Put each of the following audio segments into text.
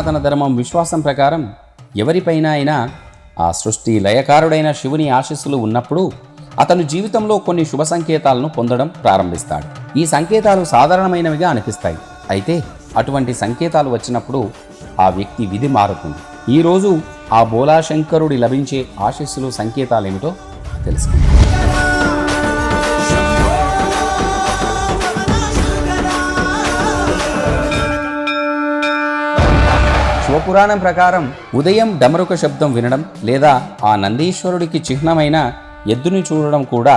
సనాతన ధర్మం విశ్వాసం ప్రకారం ఎవరిపైన అయినా ఆ సృష్టి లయకారుడైన శివుని ఆశీస్సులు ఉన్నప్పుడు అతను జీవితంలో కొన్ని శుభ సంకేతాలను పొందడం ప్రారంభిస్తాడు. ఈ సంకేతాలు సాధారణమైనవిగా అనిపిస్తాయి. అయితే అటువంటి సంకేతాలు వచ్చినప్పుడు ఆ వ్యక్తి విధి మారుతుంది. ఈరోజు ఆ బోలాశంకరుడి లభించే ఆశీస్సులు సంకేతాలేమిటో తెలుసుకుందాం. శివపురాణం ప్రకారం ఉదయం డమరుక శబ్దం వినడం లేదా ఆ నందీశ్వరుడికి చిహ్నమైన ఎద్దుని చూడడం కూడా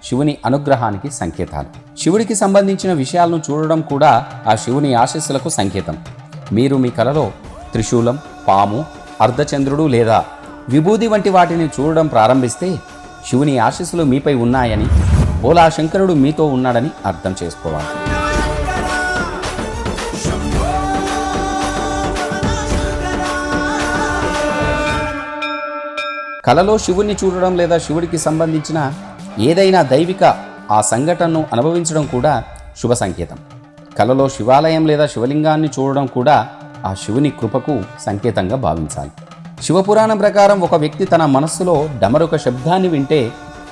శివుని అనుగ్రహానికి సంకేతాలు. శివుడికి సంబంధించిన విషయాలను చూడడం కూడా ఆ శివుని ఆశీస్సులకు సంకేతం. మీరు మీ కలలో త్రిశూలం, పాము, అర్ధచంద్రుడు లేదా విభూది వంటి వాటిని చూడడం ప్రారంభిస్తే శివుని ఆశీస్సులు మీపై ఉన్నాయని, బోలాశంకరుడు మీతో ఉన్నాడని అర్థం చేసుకోవాలి. కలలో శివుణ్ణి చూడడం లేదా శివుడికి సంబంధించిన ఏదైనా దైవిక ఆ సంఘటనను అనుభవించడం కూడా శుభ సంకేతం. కలలో శివాలయం లేదా శివలింగాన్ని చూడడం కూడా ఆ శివుని కృపకు సంకేతంగా భావించాలి. శివపురాణం ప్రకారం ఒక వ్యక్తి తన మనస్సులో డమరుక శబ్దాన్ని వింటే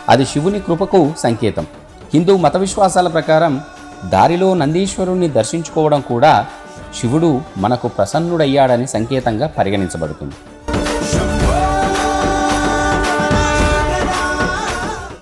అది శివుని కృపకు సంకేతం. హిందూ మత విశ్వాసాల ప్రకారం దారిలో నందీశ్వరుణ్ణి దర్శించుకోవడం కూడా శివుడు మనకు ప్రసన్నుడయ్యాడని సంకేతంగా పరిగణించబడుతుంది.